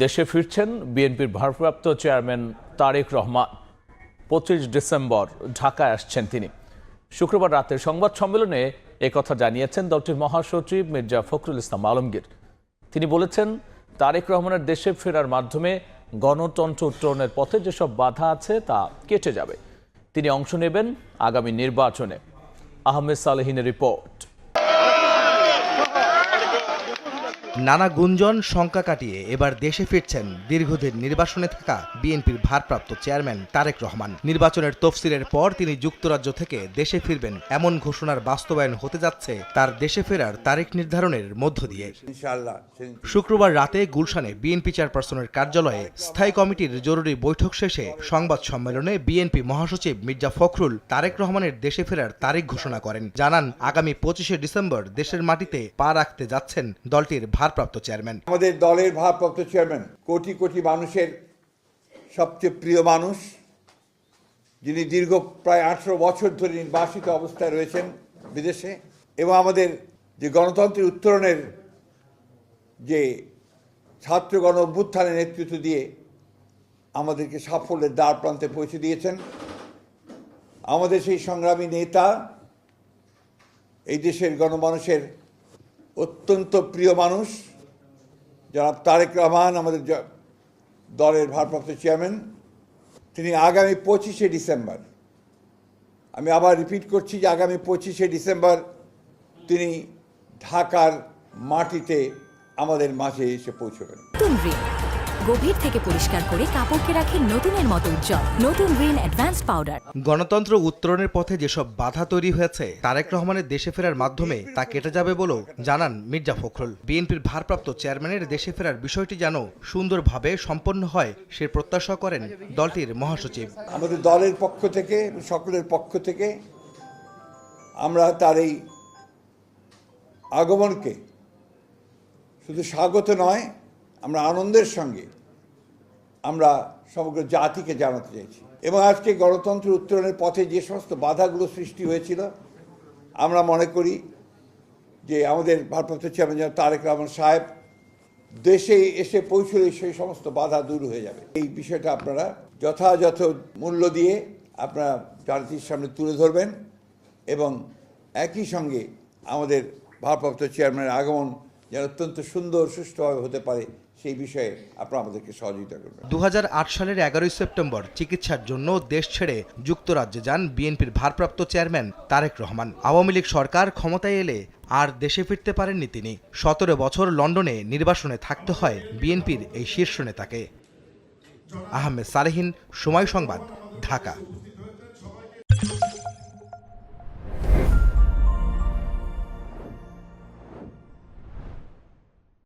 দেশে ফিরছেন বিএনপির ভারপ্রাপ্ত চেয়ারম্যান তারেক রহমান। 25 ডিসেম্বর ঢাকায় আসছেন তিনি। শুক্রবার রাতের সংবাদ সম্মেলনে একথা জানিয়েছেন দলটির মহাসচিব মির্জা ফখরুল ইসলাম আলমগীর। তিনি বলেছেন, তারেক রহমানের দেশে ফেরার মাধ্যমে গণতন্ত্র উত্তরণের পথে যেসব বাধা আছে তা কেটে যাবে। তিনি অংশ নেবেন আগামী নির্বাচনে। আহমেদ সালেহিনের রিপোর্ট। নানা গুঞ্জন শঙ্কা কাটিয়ে এবার দেশে ফিরছেন দীর্ঘদিন নির্বাসনে থাকা বিএনপির ভারপ্রাপ্ত চেয়ারম্যান তারেক রহমান। নির্বাচনের তফসিলের পর তিনি যুক্তরাজ্য থেকে দেশে ফিরবেন এমন ঘোষণার বাস্তবায়ন হতে যাচ্ছে তার দেশে ফেরার তারিখ নির্ধারণের মধ্য দিয়ে। শুক্রবার রাতে গুলশানে বিএনপি চেয়ারপারসনের কার্যালয়ে স্থায়ী কমিটির জরুরি বৈঠক শেষে সংবাদ সম্মেলনে বিএনপি মহাসচিব মির্জা ফখরুল তারেক রহমানের দেশে ফেরার তারিখ ঘোষণা করেন। জানান, আগামী 25 ডিসেম্বর দেশের মাটিতে পা রাখতে যাচ্ছেন দলটির ভারপ্রাপ্ত চেয়ারম্যান। আমাদের দলের ভারপ্রাপ্ত চেয়ারম্যান কোটি কোটি মানুষের সবচেয়ে প্রিয় মানুষ, যিনি দীর্ঘ প্রায় 18 বছর ধরে নির্বাসিত অবস্থায় রয়েছেন বিদেশে, এবং আমাদের যে গণতন্ত্রের উত্তরণের যে ছাত্র গণ অভ্যুত্থানের নেতৃত্ব দিয়ে আমাদেরকে সাফল্যের দ্বার প্রান্তে পৌঁছে দিয়েছেন। আমাদের সেই সংগ্রামী নেতা, এই দেশের গণমানুষের অত্যন্ত প্রিয় মানুষ জনাব তারেক রহমান, আমাদের দলের ভারপ্রাপ্ত চেয়ারম্যান, তিনি আগামী 25 ডিসেম্বর, আমি আবার রিপিট করছি যে আগামী 25 ডিসেম্বর তিনি ঢাকার মাটিতে আমাদের মাঝে এসে পৌঁছবেন। গভীর থেকে পরিষ্কার করে কাপড়কে রাখে নতুনের মতো উজ্জ্বল। নতুন রিন অ্যাডভান্সড পাউডার। গণতন্ত্র উত্তরণের পথে যেসব বাধা তৈরি হয়েছে তারেক রহমানের দেশে ফেরার মাধ্যমে তা কেটে যাবে বলেও জানান মির্জা ফখরুল। বিএনপির ভারপ্রাপ্ত চেয়ারম্যানের দেশে ফেরার বিষয়টি যেন সুন্দরভাবে সম্পন্ন হয় সে প্রত্যাশা করেন দলটির মহাসচিব। আমাদের দলের পক্ষ থেকে, সকলের পক্ষ থেকে আমরা তার এই আগমনকে শুধু স্বাগত নয়, আমরা আনন্দের সঙ্গে আমরা সমগ্র জাতিকে জানাতে চাইছি। এবং আজকে গণতন্ত্র উত্তরণের পথে যে সমস্ত বাধাগুলো সৃষ্টি হয়েছিল, আমরা মনে করি যে আমাদের ভারপ্রাপ্ত চেয়ারম্যান তারেক রহমান সাহেব দেশে এসে পৌঁছলে সেই সমস্ত বাধা দূর হয়ে যাবে। এই বিষয়টা আপনারা যথাযথ মূল্য দিয়ে আপনারা জাতির সামনে তুলে ধরবেন এবং একই সঙ্গে আমাদের ভারপ্রাপ্ত চেয়ারম্যানের আগমন যেন অত্যন্ত সুন্দর সুষ্ঠুভাবে হতে পারে সেই বিষয়ে আপনারা আমাদেরকে সহযোগিতা করবেন। 2008 সালের 11 সেপ্টেম্বর চিকিৎসার জন্য দেশ ছেড়ে যুক্তরাজ্যে যান বিএনপির ভারপ্রাপ্ত চেয়ারম্যান তারেক রহমান। আওয়ামী লীগ সরকার ক্ষমতায় এলে আর দেশে ফিরতে পারেননি তিনি। 17 বছর লন্ডনে নির্বাসনে থাকতে হয় বিএনপির এই শীর্ষ নেতাকে। আহমেদ সালেহিন, সময় সংবাদ, ঢাকা।